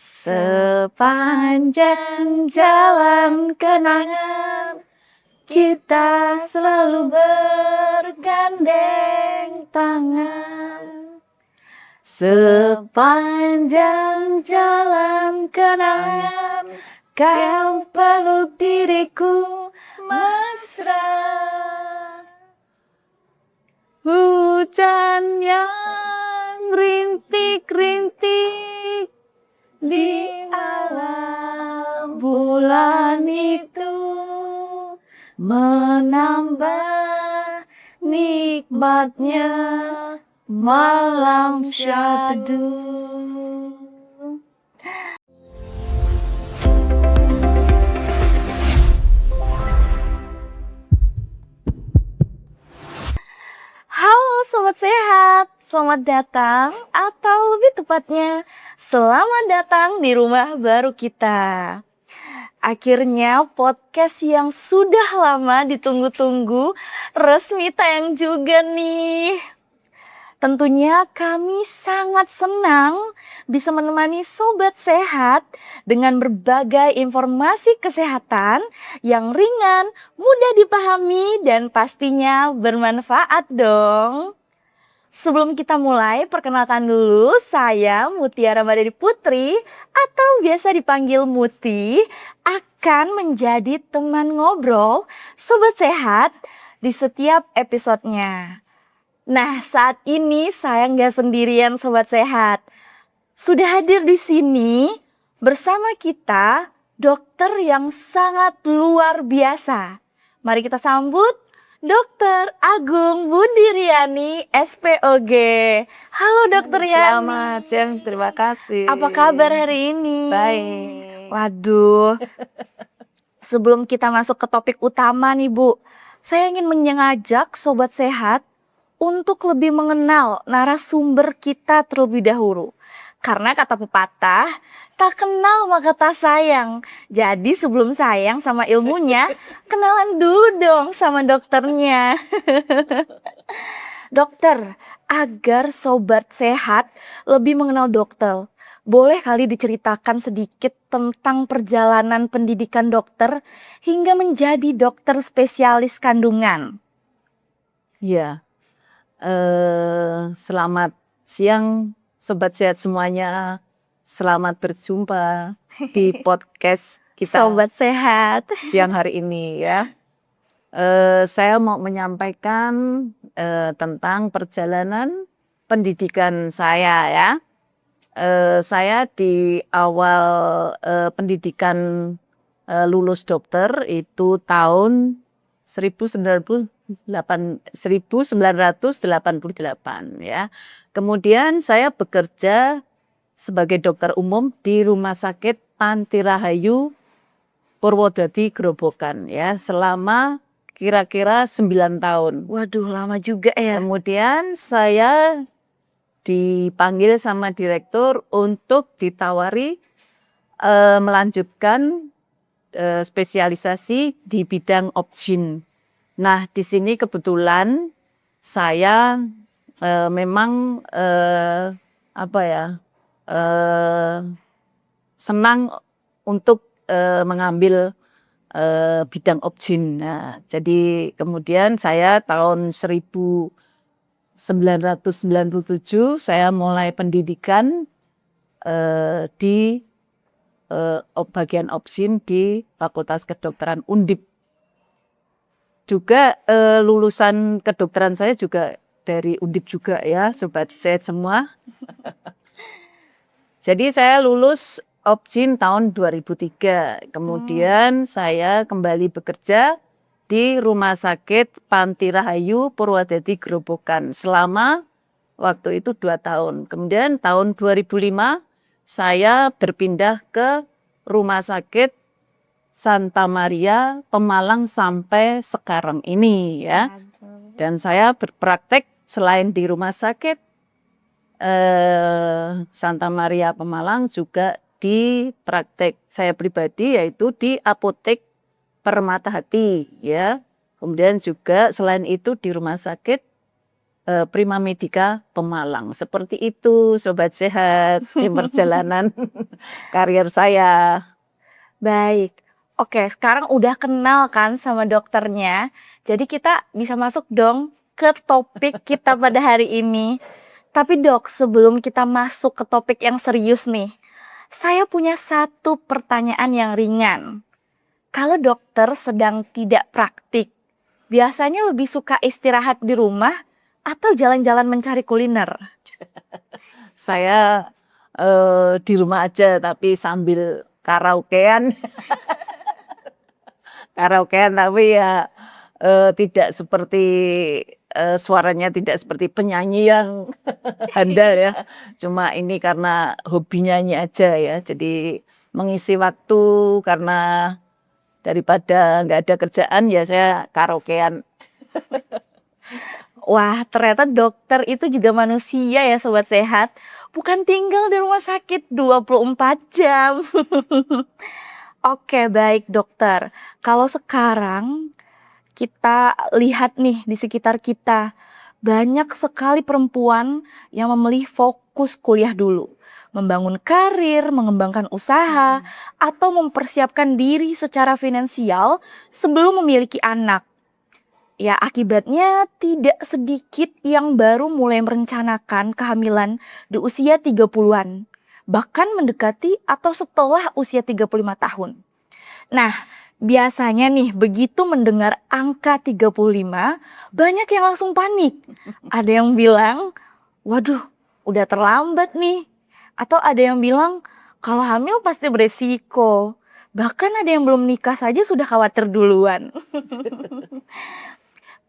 Sepanjang jalan kenangan kita selalu bergandeng tangan. Sepanjang jalan kenangan kau peluk diriku mesra. Hujan yang rintik-rintik di alam bulan itu menambah nikmatnya malam syahdu. Halo Sobat Sehat, selamat datang atau lebih tepatnya selamat datang di rumah baru kita. Akhirnya podcast yang sudah lama ditunggu-tunggu resmi tayang juga nih. Tentunya kami sangat senang bisa menemani Sobat Sehat dengan berbagai informasi kesehatan yang ringan, mudah dipahami, dan pastinya bermanfaat dong. Sebelum kita mulai, perkenalkan dulu saya Mutiara Madani Putri atau biasa dipanggil Muti akan menjadi teman ngobrol Sobat Sehat di setiap episodenya. Nah, saat ini saya nggak sendirian Sobat Sehat. Sudah hadir di sini bersama kita dokter yang sangat luar biasa. Mari kita sambut Dokter Agung Budiriani SPOG. Halo Dokter Yani. Selamat siang, terima kasih. Apa kabar hari ini? Baik. Waduh. Sebelum kita masuk ke topik utama nih Bu, saya ingin mengajak Sobat Sehat untuk lebih mengenal narasumber kita terlebih dahulu. Karena kata pepatah, tak kenal maka tak sayang. Jadi sebelum sayang sama ilmunya, kenalan dulu dong sama dokternya. Dokter, agar Sobat Sehat lebih mengenal dokter, boleh kali diceritakan sedikit tentang perjalanan pendidikan dokter hingga menjadi dokter spesialis kandungan? Ya, selamat siang Sobat Sehat semuanya. Selamat berjumpa di podcast kita Sobat Sehat siang hari ini ya. Saya mau menyampaikan tentang perjalanan pendidikan saya ya. Saya di awal pendidikan lulus dokter itu tahun 1988 ya. Kemudian saya bekerja sebagai dokter umum di Rumah Sakit Panti Rahayu Purwodadi Grobogan ya selama kira-kira 9 tahun. Waduh, lama juga ya. Kemudian saya dipanggil sama direktur untuk ditawari melanjutkan spesialisasi di bidang obgyn. Nah, di sini kebetulan saya memang senang untuk mengambil bidang obgyn. Nah, jadi kemudian saya tahun 1997 saya mulai pendidikan di bagian obgyn di Fakultas Kedokteran Undip. Juga lulusan kedokteran saya juga dari Undip juga ya, Sobat Sehat semua. Jadi saya lulus obgyn tahun 2003. Kemudian saya kembali bekerja di Rumah Sakit Panti Rahayu Purwodadi Grobogan selama waktu itu 2 tahun. Kemudian tahun 2005 saya berpindah ke Rumah Sakit Santa Maria Pemalang sampai sekarang ini ya. Dan saya berpraktek selain di Rumah Sakit Santa Maria Pemalang juga di praktek saya pribadi yaitu di Apotek Permata Hati ya. Kemudian juga selain itu di Rumah Sakit Prima Medika Pemalang. Seperti itu Sobat Sehat di perjalanan karier saya. Baik. Oke, sekarang udah kenal kan sama dokternya. Jadi kita bisa masuk dong ke topik kita pada hari ini. Tapi dok, sebelum kita masuk ke topik yang serius nih, saya punya satu pertanyaan yang ringan. Kalau dokter sedang tidak praktik, biasanya lebih suka istirahat di rumah atau jalan-jalan mencari kuliner? Saya di rumah aja tapi sambil karaokean. Karaokean tapi ya tidak seperti suaranya tidak seperti penyanyi yang handal ya. Cuma ini karena hobi nyanyi aja ya. Jadi mengisi waktu karena daripada nggak ada kerjaan ya saya karaokean. Wah, ternyata dokter itu juga manusia ya Sobat Sehat. Bukan tinggal di rumah sakit 24 jam. Oke, baik dokter. Kalau sekarang kita lihat nih di sekitar kita, banyak sekali perempuan yang memilih fokus kuliah dulu. Membangun karir, mengembangkan usaha, atau mempersiapkan diri secara finansial sebelum memiliki anak. Ya, akibatnya tidak sedikit yang baru mulai merencanakan kehamilan di usia 30-an. Bahkan mendekati atau setelah usia 35 tahun. Nah, biasanya nih begitu mendengar angka 35, banyak yang langsung panik. Ada yang bilang, waduh udah terlambat nih. Atau ada yang bilang, kalau hamil pasti beresiko. Bahkan ada yang belum nikah saja sudah khawatir duluan.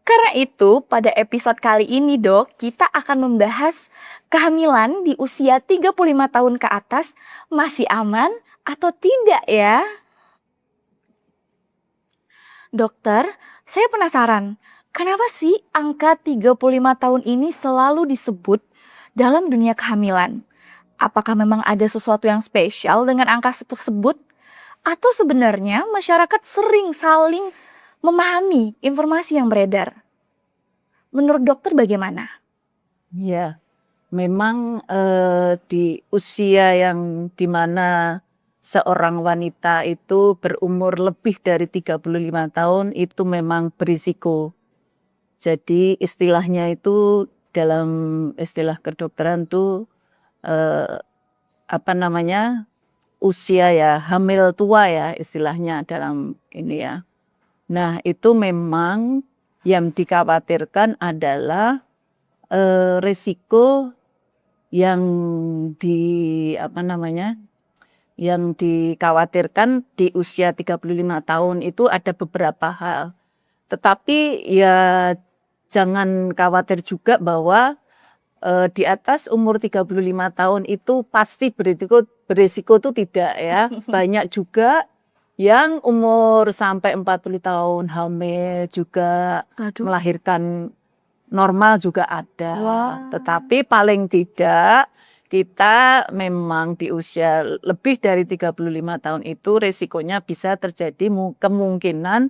Karena itu, pada episode kali ini dok, kita akan membahas kehamilan di usia 35 tahun ke atas masih aman atau tidak ya? Dokter, saya penasaran, kenapa sih angka 35 tahun ini selalu disebut dalam dunia kehamilan? Apakah memang ada sesuatu yang spesial dengan angka tersebut? Atau sebenarnya masyarakat sering saling memahami informasi yang beredar? Menurut dokter bagaimana? Ya, memang di usia yang dimana seorang wanita itu berumur lebih dari 35 tahun itu memang berisiko. Jadi istilahnya itu dalam istilah kedokteran tuh apa namanya usia ya hamil tua ya istilahnya dalam ini ya. Nah itu memang yang dikhawatirkan adalah risiko yang di apa namanya yang dikhawatirkan di usia 35 tahun itu ada beberapa hal. Tetapi ya jangan khawatir juga bahwa di atas umur 35 tahun itu pasti berisiko itu tidak ya. Banyak juga yang umur sampai 40 tahun hamil juga Aduh. melahirkan normal juga ada. Wah. Tetapi paling tidak kita memang di usia lebih dari 35 tahun itu risikonya bisa terjadi kemungkinan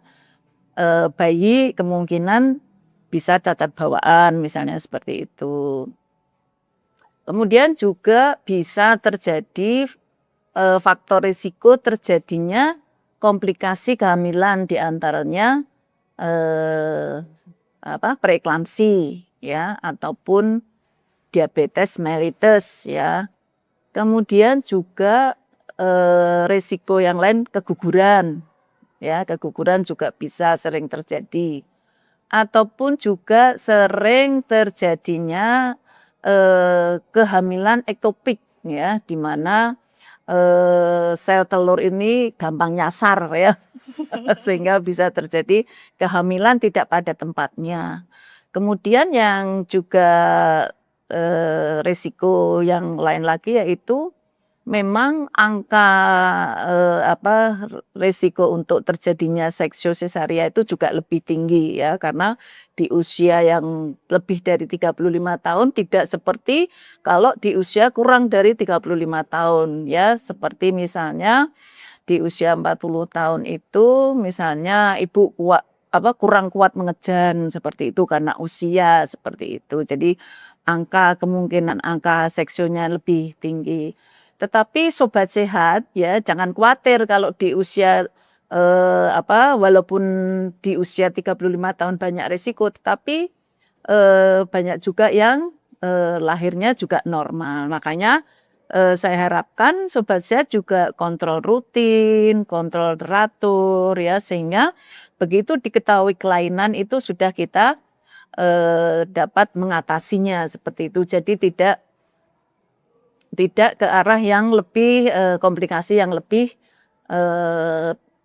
bayi kemungkinan bisa cacat bawaan misalnya seperti itu. Kemudian juga bisa terjadi faktor risiko terjadinya komplikasi kehamilan diantaranya preeklamsi ya ataupun diabetes mellitus ya. Kemudian juga risiko yang lain keguguran ya, keguguran juga bisa sering terjadi. Ataupun juga sering terjadinya kehamilan ektopik ya, di mana sel telur ini gampang nyasar ya, sehingga bisa terjadi kehamilan tidak pada tempatnya. Kemudian yang juga risiko yang lain lagi yaitu memang angka risiko untuk terjadinya seksio sesaria itu juga lebih tinggi ya karena di usia yang lebih dari 35 tahun tidak seperti kalau di usia kurang dari 35 tahun ya seperti misalnya di usia 40 tahun itu misalnya ibu kurang kuat mengejan seperti itu karena usia seperti itu. Jadi kemungkinan angka seksionya lebih tinggi. Tetapi sobat sehat ya jangan khawatir kalau di usia walaupun di usia 35 tahun banyak risiko, tetapi banyak juga yang lahirnya juga normal. Makanya saya harapkan sobat sehat juga kontrol rutin, kontrol teratur ya sehingga begitu diketahui kelainan itu sudah kita dapat mengatasinya seperti itu. Jadi tidak ke arah yang lebih komplikasi yang lebih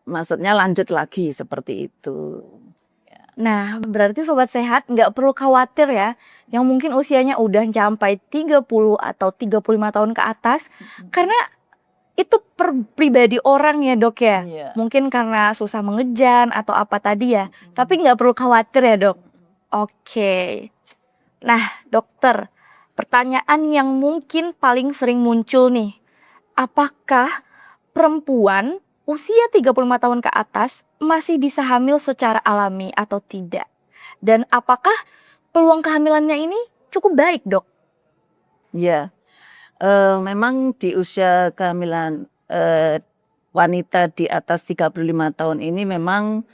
maksudnya lanjut lagi seperti itu. Nah, berarti sobat sehat nggak perlu khawatir ya, yang mungkin usianya udah sampai 30 atau 35 tahun ke atas, karena itu per pribadi orang ya dok ya. Iya. Mungkin karena susah mengejan atau apa tadi ya, tapi nggak perlu khawatir ya dok. Oke. Nah dokter, pertanyaan yang mungkin paling sering muncul nih, apakah perempuan usia 35 tahun ke atas masih bisa hamil secara alami atau tidak? Dan apakah peluang kehamilannya ini cukup baik, Dok? Ya, memang di usia kehamilan wanita di atas 35 tahun ini memang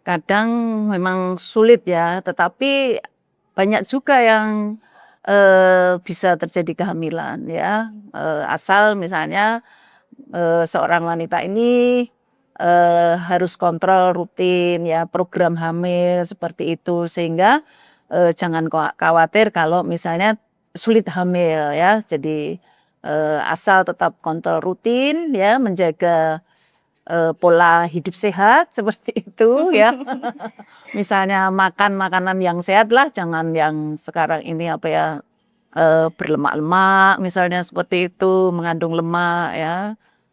kadang memang sulit ya, tetapi banyak juga yang bisa terjadi kehamilan ya, asal misalnya seorang wanita ini harus kontrol rutin ya program hamil seperti itu sehingga jangan khawatir kalau misalnya sulit hamil ya. Jadi asal tetap kontrol rutin ya menjaga pola hidup sehat seperti itu ya. Misalnya makan makanan yang sehat lah, jangan yang sekarang ini apa ya berlemak-lemak misalnya seperti itu, mengandung lemak ya.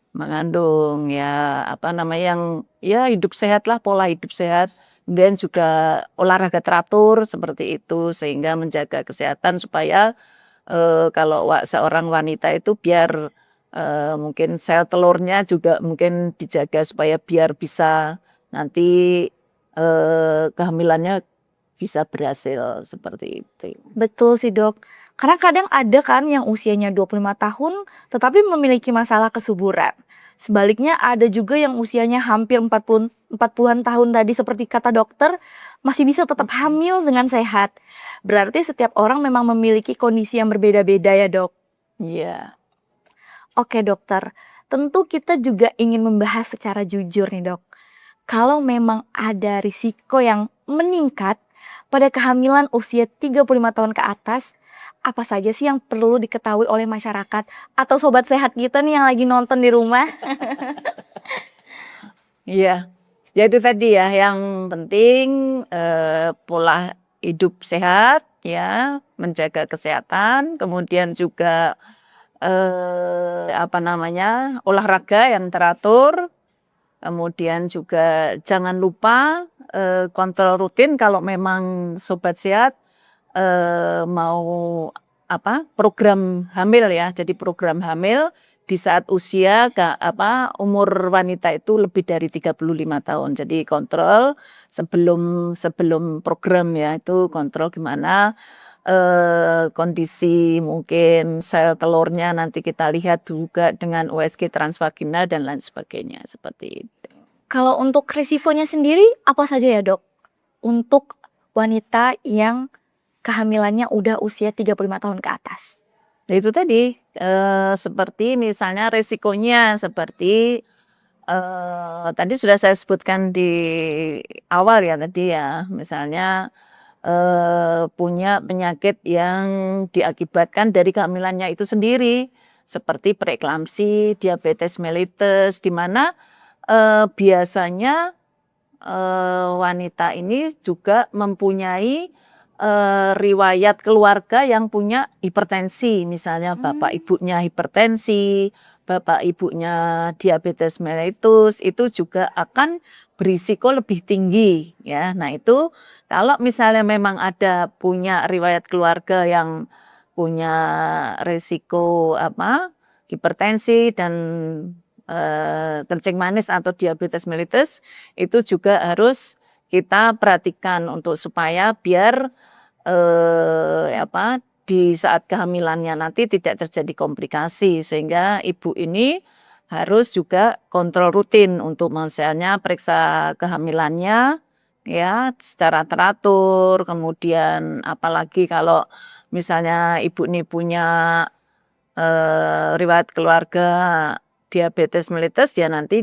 Mengandung ya apa namanya yang ya hidup sehat lah, pola hidup sehat. Kemudian juga olahraga teratur seperti itu sehingga menjaga kesehatan supaya kalau seorang wanita itu biar mungkin sel telurnya juga mungkin dijaga supaya biar bisa nanti kehamilannya bisa berhasil seperti itu. Betul sih, Dok. Karena kadang ada kan yang usianya 25 tahun tetapi memiliki masalah kesuburan. Sebaliknya ada juga yang usianya hampir 40-an tahun tadi seperti kata dokter masih bisa tetap hamil dengan sehat. Berarti setiap orang memang memiliki kondisi yang berbeda-beda ya, Dok. Iya. Oke, dokter. Tentu kita juga ingin membahas secara jujur nih, Dok. Kalau memang ada risiko yang meningkat pada kehamilan usia 35 tahun ke atas, apa saja sih yang perlu diketahui oleh masyarakat atau sobat sehat kita nih yang lagi nonton di rumah? Iya, ya itu tadi ya yang penting pola hidup sehat ya, menjaga kesehatan, kemudian juga apa namanya olahraga yang teratur, kemudian juga jangan lupa kontrol rutin kalau memang sobat sehat mau program hamil ya. Jadi program hamil di saat usia umur wanita itu lebih dari 35 tahun. Jadi kontrol sebelum program ya itu kontrol gimana kondisi mungkin sel telurnya nanti kita lihat juga dengan USG transvaginal dan lain sebagainya seperti itu. Kalau untuk risikonya sendiri apa saja ya, Dok? Untuk wanita yang kehamilannya udah usia 35 tahun ke atas. Nah, itu tadi seperti misalnya resikonya seperti tadi sudah saya sebutkan di awal ya tadi ya, misalnya punya penyakit yang diakibatkan dari kehamilannya itu sendiri, seperti preeklamsi, diabetes mellitus, di mana biasanya wanita ini juga mempunyai riwayat keluarga yang punya hipertensi, misalnya bapak ibunya hipertensi, bapak ibunya diabetes mellitus, itu juga akan berisiko lebih tinggi ya. Nah itu kalau misalnya memang ada punya riwayat keluarga yang punya risiko hipertensi dan kencing manis atau diabetes mellitus, itu juga harus kita perhatikan untuk supaya biar di saat kehamilannya nanti tidak terjadi komplikasi, sehingga ibu ini harus juga kontrol rutin untuk misalnya periksa kehamilannya ya secara teratur. Kemudian apalagi kalau misalnya ibu ini punya riwayat keluarga diabetes mellitus, ya nanti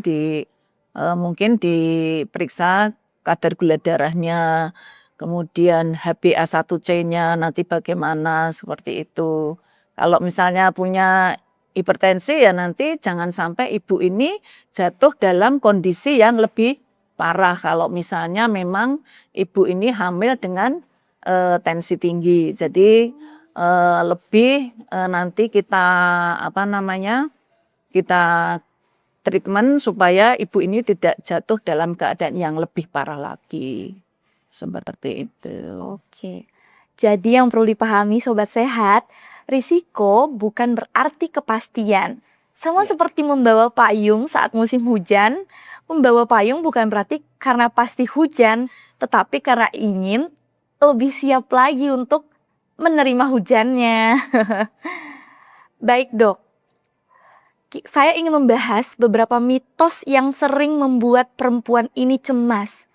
mungkin diperiksa kadar gula darahnya, kemudian HbA1c-nya nanti bagaimana, seperti itu. Kalau misalnya punya hipertensi, ya nanti jangan sampai ibu ini jatuh dalam kondisi yang lebih parah kalau misalnya memang ibu ini hamil dengan tensi tinggi. Jadi lebih nanti kita kita treatment supaya ibu ini tidak jatuh dalam keadaan yang lebih parah lagi. Seperti itu. Oke. Jadi yang perlu dipahami sobat sehat, risiko bukan berarti kepastian. Sama seperti membawa payung saat musim hujan, membawa payung bukan berarti karena pasti hujan, tetapi karena ingin lebih siap lagi untuk menerima hujannya. Baik dok, saya ingin membahas beberapa mitos yang sering membuat perempuan ini cemas.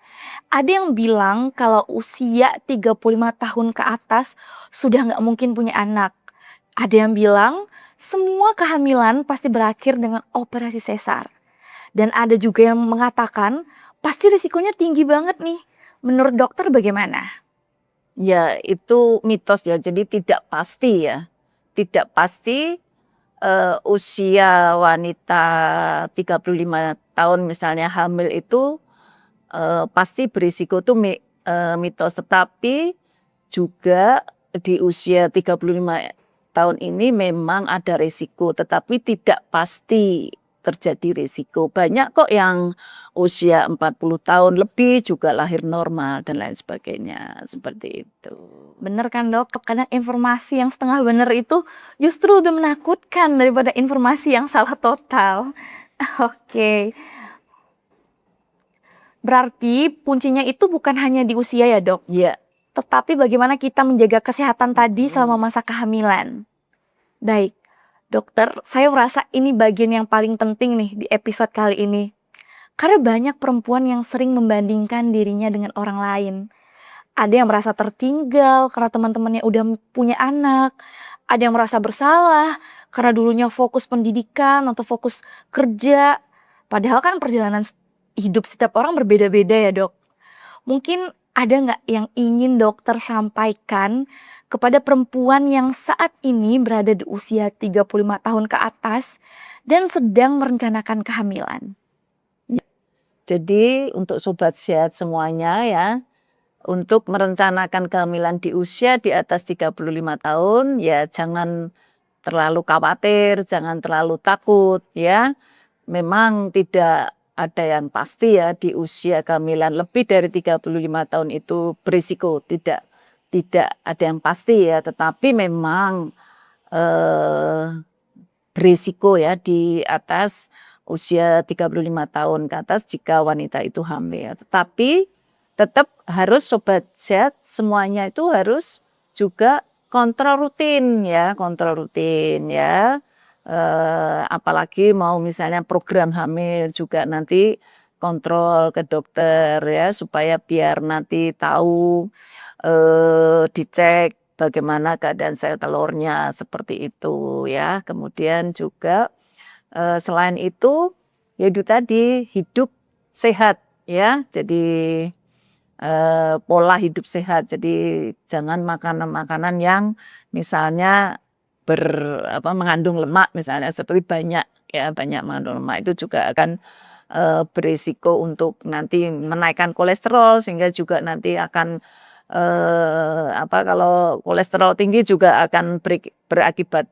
Ada yang bilang kalau usia 35 tahun ke atas sudah nggak mungkin punya anak. Ada yang bilang semua kehamilan pasti berakhir dengan operasi sesar. Dan ada juga yang mengatakan pasti risikonya tinggi banget nih. Menurut dokter bagaimana? Ya itu mitos ya, jadi tidak pasti ya. Tidak pasti usia wanita 35 tahun misalnya hamil itu pasti berisiko itu mitos, tetapi juga di usia 35 tahun ini memang ada risiko, tetapi tidak pasti terjadi risiko. Banyak kok yang usia 40 tahun lebih juga lahir normal dan lain sebagainya, seperti itu. Bener kan dok? Kadang informasi yang setengah bener itu justru lebih menakutkan daripada informasi yang salah total. Oke. Berarti kuncinya itu bukan hanya di usia ya dok? Iya. Tetapi bagaimana kita menjaga kesehatan tadi selama masa kehamilan. Baik, dokter, saya merasa ini bagian yang paling penting nih di episode kali ini. Karena banyak perempuan yang sering membandingkan dirinya dengan orang lain. Ada yang merasa tertinggal karena teman-temannya udah punya anak. Ada yang merasa bersalah karena dulunya fokus pendidikan atau fokus kerja. Padahal kan perjalanan hidup setiap orang berbeda-beda ya dok. Mungkin ada nggak yang ingin dokter sampaikan kepada perempuan yang saat ini berada di usia 35 tahun ke atas dan sedang merencanakan kehamilan? Jadi untuk sobat sehat semuanya ya, untuk merencanakan kehamilan di usia di atas 35 tahun, ya jangan terlalu khawatir, jangan terlalu takut ya. Memang tidak ada yang pasti ya di usia kehamilan lebih dari 35 tahun itu berisiko, tidak ada yang pasti ya, tetapi memang berisiko ya di atas usia 35 tahun ke atas jika wanita itu hamil. Tetapi tetap harus sobat sehat semuanya itu harus juga kontrol rutin ya, apalagi mau misalnya program hamil juga nanti kontrol ke dokter ya, supaya biar nanti tahu dicek bagaimana keadaan sel telurnya, seperti itu ya. Kemudian juga selain itu ya itu tadi hidup sehat ya, jadi pola hidup sehat, jadi jangan makanan-makanan yang misalnya mengandung lemak, misalnya seperti banyak mengandung lemak itu juga akan berisiko untuk nanti menaikkan kolesterol, sehingga juga nanti akan kalau kolesterol tinggi juga akan berakibat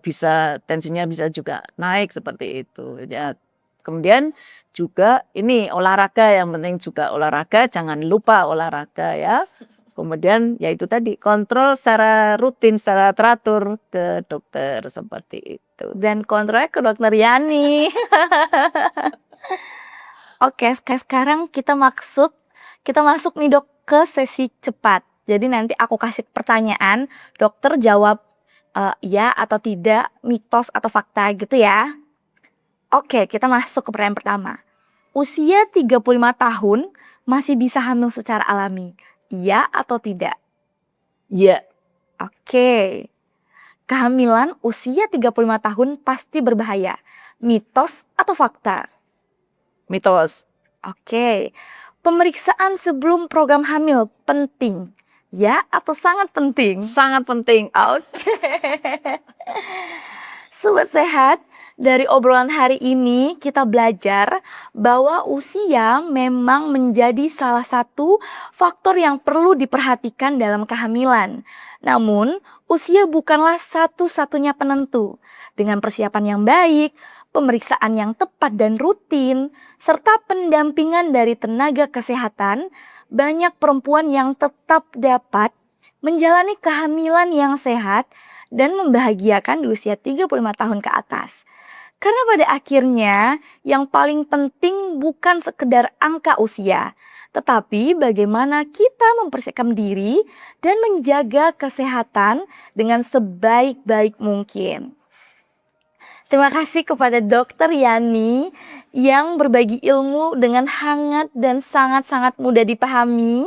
bisa tensinya bisa juga naik, seperti itu ya. Kemudian juga ini olahraga, yang penting juga olahraga, jangan lupa olahraga ya. Kemudian ya itu tadi kontrol secara rutin, secara teratur ke dokter, seperti itu. Dan kontrolnya ke dokter Yani. Oke, sekarang kita masuk kita masuk nih dok ke sesi cepat. Jadi nanti aku kasih pertanyaan, dokter jawab ya atau tidak, mitos atau fakta gitu ya. Oke, kita masuk ke pertanyaan pertama. Usia 35 tahun masih bisa hamil secara alami, iya atau tidak? Ya, Oke. Kehamilan usia 35 tahun pasti berbahaya, mitos atau fakta? mitos. Oke. Pemeriksaan sebelum program hamil penting, ya atau sangat penting? Sangat penting. Oke. Sobat sehat, dari obrolan hari ini kita belajar bahwa usia memang menjadi salah satu faktor yang perlu diperhatikan dalam kehamilan. Namun, usia bukanlah satu-satunya penentu. Dengan persiapan yang baik, pemeriksaan yang tepat dan rutin, serta pendampingan dari tenaga kesehatan, banyak perempuan yang tetap dapat menjalani kehamilan yang sehat dan membahagiakan di usia 35 tahun ke atas. Karena pada akhirnya yang paling penting bukan sekedar angka usia, tetapi bagaimana kita mempersiapkan diri dan menjaga kesehatan dengan sebaik-baik mungkin. Terima kasih kepada Dokter Yani yang berbagi ilmu dengan hangat dan sangat-sangat mudah dipahami.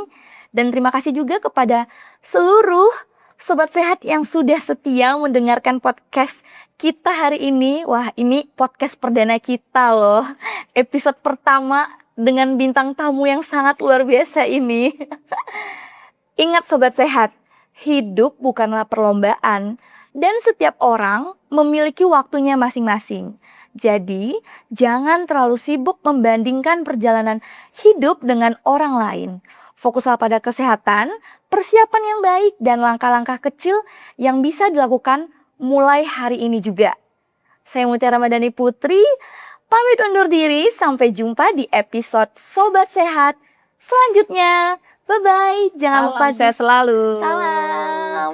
Dan terima kasih juga kepada seluruh sobat sehat yang sudah setia mendengarkan podcast kita hari ini. Wah, ini podcast perdana kita loh. Episode pertama dengan bintang tamu yang sangat luar biasa ini. Ingat sobat sehat, hidup bukanlah perlombaan. Dan setiap orang memiliki waktunya masing-masing. Jadi, jangan terlalu sibuk membandingkan perjalanan hidup dengan orang lain. Fokuslah pada kesehatan, persiapan yang baik, dan langkah-langkah kecil yang bisa dilakukan mulai hari ini juga. Saya Mutiara Ramadhani Putri, pamit undur diri. Sampai jumpa di episode Sobat Sehat selanjutnya. Bye-bye. Jangan lupa Salam sehat selalu. Salam.